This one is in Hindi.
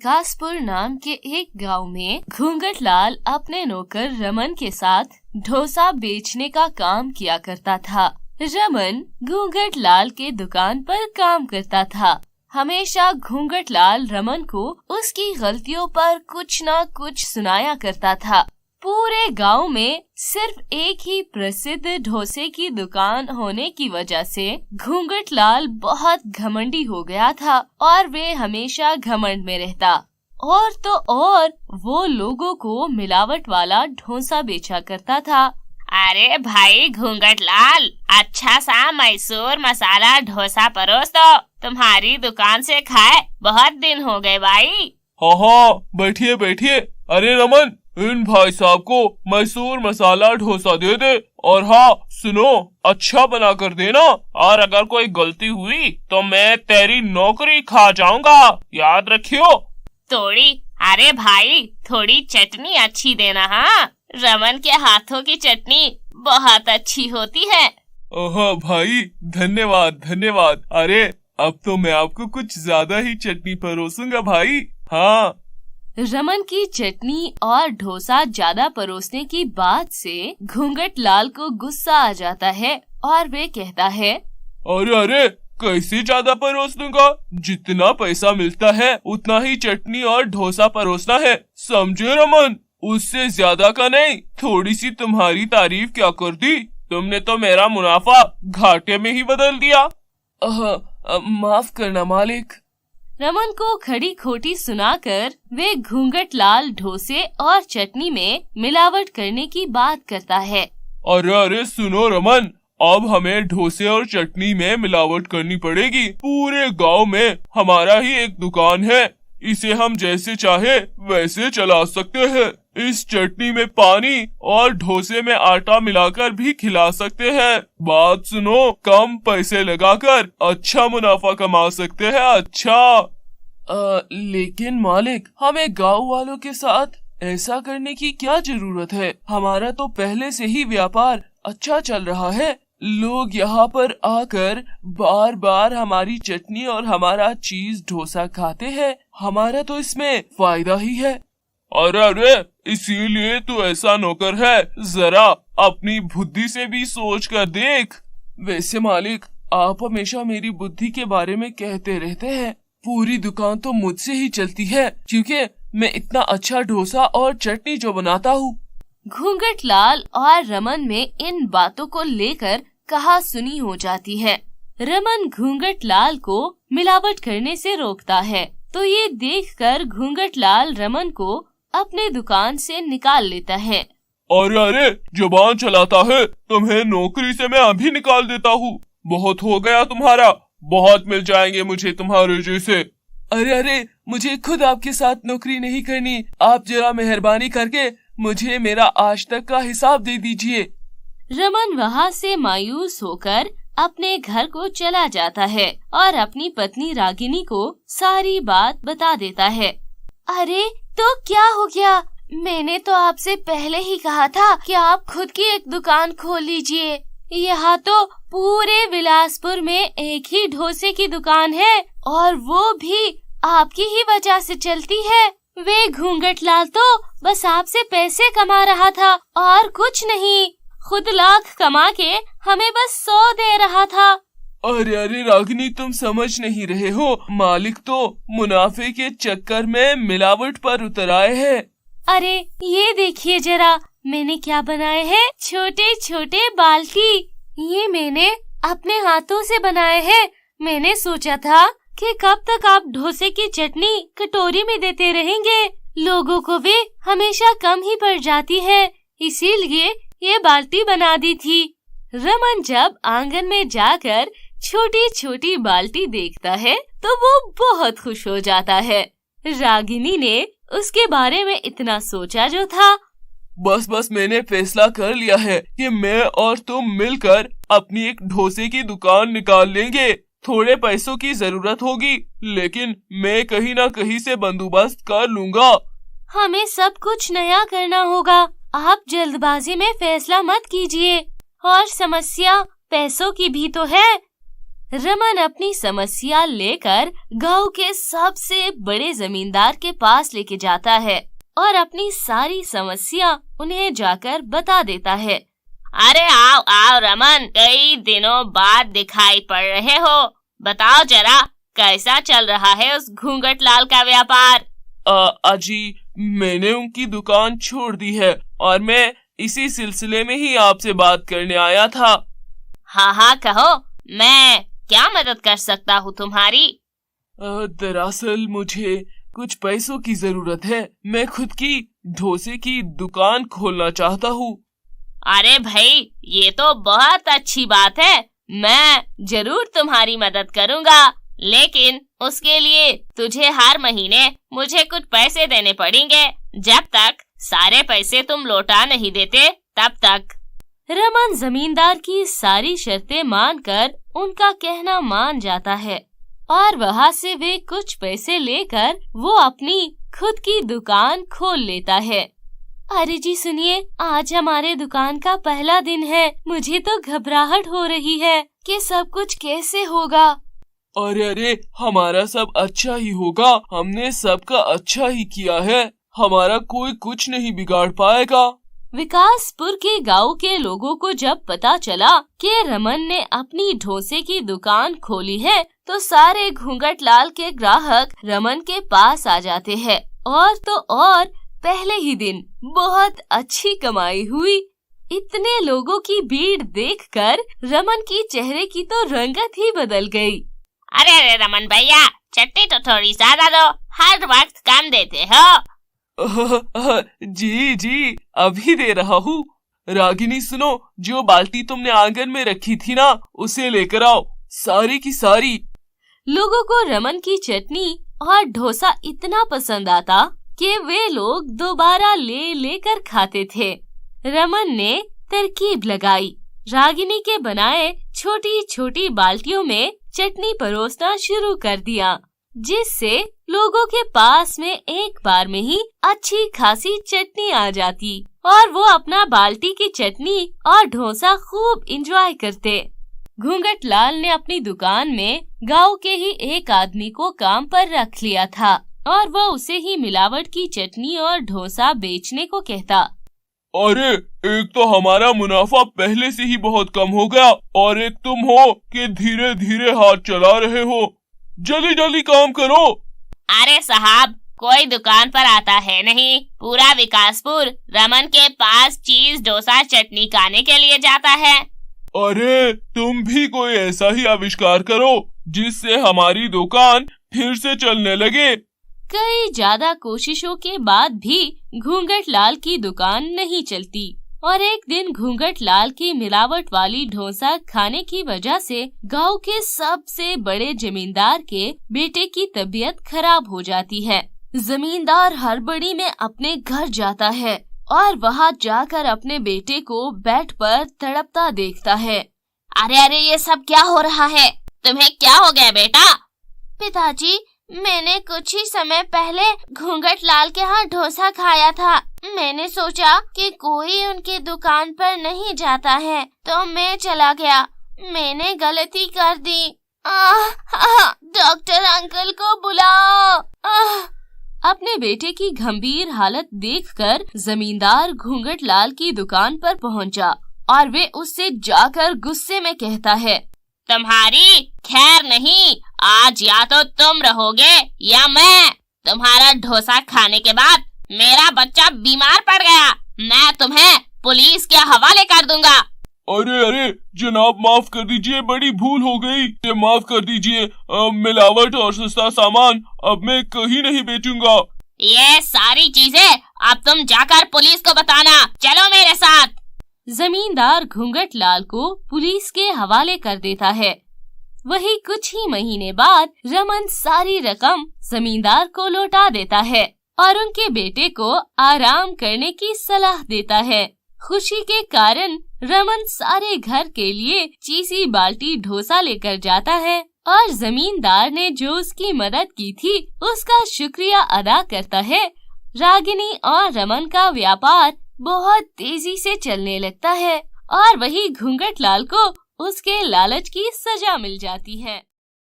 कासपुर नाम के एक गांव में घूंघटलाल अपने नौकर रमन के साथ डोसा बेचने का काम किया करता था। रमन घूंघटलाल के दुकान पर काम करता था। हमेशा घूंघटलाल रमन को उसकी गलतियों पर कुछ न कुछ सुनाया करता था। पूरे गांव में सिर्फ एक ही प्रसिद्ध डोसे की दुकान होने की वजह से घूंघटलाल बहुत घमंडी हो गया था और वे हमेशा घमंड में रहता। और तो और वो लोगों को मिलावट वाला डोसा बेचा करता था। अरे भाई घूंघटलाल, अच्छा सा मैसूर मसाला डोसा परोस दो, तुम्हारी दुकान से खाए बहुत दिन हो गए भाई। हाँ, बैठिए बैठिए। अरे रमन, इन भाई साहब को मैसूर मसाला डोसा दे दे। और हाँ सुनो, अच्छा बना कर देना, और अगर कोई गलती हुई तो मैं तेरी नौकरी खा जाऊंगा, याद रखियो। अरे भाई थोड़ी चटनी अच्छी देना। हाँ, रमन के हाथों की चटनी बहुत अच्छी होती है। ओह भाई, धन्यवाद धन्यवाद। अरे अब तो मैं आपको कुछ ज्यादा ही चटनी परोसूंगा भाई। हाँ। रमन की चटनी और डोसा ज्यादा परोसने की बात से घूंघटलाल को गुस्सा आ जाता है और वे कहता है, अरे अरे, कैसे ज्यादा परोस दूंगा? जितना पैसा मिलता है उतना ही चटनी और डोसा परोसना है, समझे रमन? उससे ज्यादा का नहीं। थोड़ी सी तुम्हारी तारीफ क्या कर दी, तुमने तो मेरा मुनाफा घाटे में ही बदल दिया। माफ करना मालिक। रमन को खड़ी खोटी सुनाकर वे घूंघटलाल डोसे और चटनी में मिलावट करने की बात करता है। अरे अरे सुनो रमन, अब हमें डोसे और चटनी में मिलावट करनी पड़ेगी। पूरे गांव में हमारा ही एक दुकान है, इसे हम जैसे चाहे वैसे चला सकते हैं। इस चटनी में पानी और डोसे में आटा मिलाकर भी खिला सकते हैं। बात सुनो, कम पैसे लगाकर अच्छा मुनाफा कमा सकते हैं। अच्छा लेकिन मालिक, हमें गांव वालों के साथ ऐसा करने की क्या जरूरत है? हमारा तो पहले से ही व्यापार अच्छा चल रहा है। लोग यहाँ पर आकर बार बार हमारी चटनी और हमारा चीज डोसा खाते हैं। हमारा तो इसमें फायदा ही है। अरे अरे, इसीलिए तो ऐसा नौकर है। जरा अपनी बुद्धि से भी सोच कर देख। वैसे मालिक, आप हमेशा मेरी बुद्धि के बारे में कहते रहते हैं। पूरी दुकान तो मुझसे ही चलती है, क्योंकि मैं इतना अच्छा डोसा और चटनी जो बनाता हूँ। घूंघटलाल और रमन में इन बातों को लेकर कहा सुनी हो जाती है। रमन घूंघटलाल को मिलावट करने से रोकता है, तो ये देखकर घूंघटलाल रमन को अपने दुकान से निकाल लेता है। अरे अरे, जुबान चलाता है, तुम्हें नौकरी से मैं अभी निकाल देता हूँ। बहुत हो गया तुम्हारा, बहुत मिल जाएंगे मुझे तुम्हारे जैसे। अरे अरे, मुझे खुद आपके साथ नौकरी नहीं करनी। आप जरा मेहरबानी करके मुझे मेरा आज तक का हिसाब दे दीजिए। रमन वहाँ से मायूस होकर अपने घर को चला जाता है और अपनी पत्नी रागिनी को सारी बात बता देता है। अरे तो क्या हो गया? मैंने तो आपसे पहले ही कहा था कि आप खुद की एक दुकान खोल लीजिए। यहाँ तो पूरे बिलासपुर में एक ही डोसे की दुकान है और वो भी आपकी ही वजह से चलती है। वे घूंघटलाल तो बस आपसे पैसे कमा रहा था और कुछ नहीं। खुद लाख कमा के हमें बस 100 दे रहा था। अरे अरे रागिनी, तुम समझ नहीं रहे हो। मालिक तो मुनाफे के चक्कर में मिलावट पर उतर आए हैं। अरे ये देखिए जरा, मैंने क्या बनाए हैं। छोटे छोटे बाल्टी, ये मैंने अपने हाथों से बनाए हैं। मैंने सोचा था कि कब तक आप डोसे की चटनी कटोरी में देते रहेंगे। लोगों को भी हमेशा कम ही पड़ जाती है, इसीलिए ये बाल्टी बना दी थी। रमन जब आंगन में जाकर छोटी छोटी बाल्टी देखता है तो वो बहुत खुश हो जाता है। रागिनी ने उसके बारे में इतना सोचा जो था। बस मैंने फैसला कर लिया है कि मैं और तुम मिलकर अपनी एक डोसे की दुकान निकाल लेंगे। थोड़े पैसों की जरूरत होगी, लेकिन मैं कहीं ना कहीं से बंदोबस्त कर लूंगा। हमें सब कुछ नया करना होगा। आप जल्दबाजी में फैसला मत कीजिए, और समस्या पैसों की भी तो है। रमन अपनी समस्या लेकर गांव के सबसे बड़े जमींदार के पास लेके जाता है और अपनी सारी समस्या उन्हें जाकर बता देता है। अरे आओ आओ रमन, कई दिनों बाद दिखाई पड़ रहे हो। बताओ जरा, कैसा चल रहा है उस घूंघट लाल का व्यापार? अजी, मैंने उनकी दुकान छोड़ दी है और मैं इसी सिलसिले में ही आपसे बात करने आया था। हाँ कहो, मैं क्या मदद कर सकता हूँ तुम्हारी? दरअसल मुझे कुछ पैसों की जरूरत है। मैं खुद की डोसे की दुकान खोलना चाहता हूँ। अरे भाई, ये तो बहुत अच्छी बात है। मैं जरूर तुम्हारी मदद करूँगा, लेकिन उसके लिए तुझे हर महीने मुझे कुछ पैसे देने पड़ेंगे। जब तक सारे पैसे तुम लौटा नहीं देते तब तक। रमन जमींदार की सारी शर्तें मानकर उनका कहना मान जाता है और वहाँ से वे कुछ पैसे लेकर वो अपनी खुद की दुकान खोल लेता है। अरे जी सुनिए, आज हमारे दुकान का पहला दिन है। मुझे तो घबराहट हो रही है कि सब कुछ कैसे होगा। अरे, हमारा सब अच्छा ही होगा। हमने सबका अच्छा ही किया है। हमारा कोई कुछ नहीं बिगाड़ पाएगा। विकासपुर के गांव के लोगों को जब पता चला कि रमन ने अपनी डोसे की दुकान खोली है, तो सारे घूंघट लाल के ग्राहक रमन के पास आ जाते हैं और तो और पहले ही दिन बहुत अच्छी कमाई हुई। इतने लोगों की भीड़ देखकर रमन की चेहरे की तो रंगत ही बदल गई। अरे रमन भैया, चट्टी तो थोड़ी ज्यादा दो, हर वक्त कम देते हो। जी, अभी दे रहा हूँ। रागिनी सुनो, जो बाल्टी तुमने आंगन में रखी थी ना, उसे लेकर आओ, सारी की सारी। लोगों को रमन की चटनी और डोसा इतना पसंद आता कि वे लोग दोबारा लेकर खाते थे। रमन ने तरकीब लगाई, रागिनी के बनाए छोटी छोटी बाल्टियों में चटनी परोसना शुरू कर दिया, जिससे लोगों के पास में एक बार में ही अच्छी खासी चटनी आ जाती और वो अपना बाल्टी की चटनी और डोसा खूब एंजॉय करते। घूंघट लाल ने अपनी दुकान में गांव के ही एक आदमी को काम पर रख लिया था और वह उसे ही मिलावट की चटनी और डोसा बेचने को कहता। अरे, एक तो हमारा मुनाफा पहले से ही बहुत कम हो गया और एक तुम हो कि धीरे धीरे हाथ चला रहे हो। जल्दी जल्दी काम करो। अरे साहब, कोई दुकान पर आता है नहीं। पूरा विकासपुर रमन के पास चीज डोसा चटनी खाने के लिए जाता है। अरे, तुम भी कोई ऐसा ही आविष्कार करो जिससे हमारी दुकान फिर से चलने लगे। कई ज्यादा कोशिशों के बाद भी घूंघट लाल की दुकान नहीं चलती और एक दिन घूंघट लाल की मिलावट वाली डोसा खाने की वजह से गांव के सबसे बड़े जमींदार के बेटे की तबीयत खराब हो जाती है। जमींदार हड़बड़ी में अपने घर जाता है और वहां जाकर अपने बेटे को बेड पर तड़पता देखता है। अरे, ये सब क्या हो रहा है? तुम्हें क्या हो गया बेटा? पिताजी, मैंने कुछ ही समय पहले घूंघट लाल के यहाँ डोसा खाया था। मैंने सोचा कि कोई उनकी दुकान पर नहीं जाता है, तो मैं चला गया। मैंने गलती कर दी। डॉक्टर अंकल को बुलाओ। अपने बेटे की गंभीर हालत देखकर जमींदार घूंघट लाल की दुकान पर पहुंचा और वे उससे जाकर गुस्से में कहता है, तुम्हारी खैर नहीं, आज या तो तुम रहोगे या मैं। तुम्हारा डोसा खाने के बाद मेरा बच्चा बीमार पड़ गया। मैं तुम्हें पुलिस के हवाले कर दूंगा। अरे जनाब, माफ कर दीजिए, बड़ी भूल हो गई। माफ कर दीजिए। मिलावट और सस्ता सामान अब मैं कहीं नहीं बेचूंगा। ये सारी चीजें अब तुम जाकर पुलिस को बताना। चलो मेरे साथ। जमींदार घूंघट लाल को पुलिस के हवाले कर देता है। वही कुछ ही महीने बाद रमन सारी रकम जमींदार को लौटा देता है और उनके बेटे को आराम करने की सलाह देता है। खुशी के कारण रमन सारे घर के लिए चीसी बाल्टी डोसा लेकर जाता है और जमींदार ने जो उसकी मदद की थी उसका शुक्रिया अदा करता है। रागिनी और रमन का व्यापार बहुत तेजी से चलने लगता है और वही घूंघट लाल को उसके लालच की सजा मिल जाती है।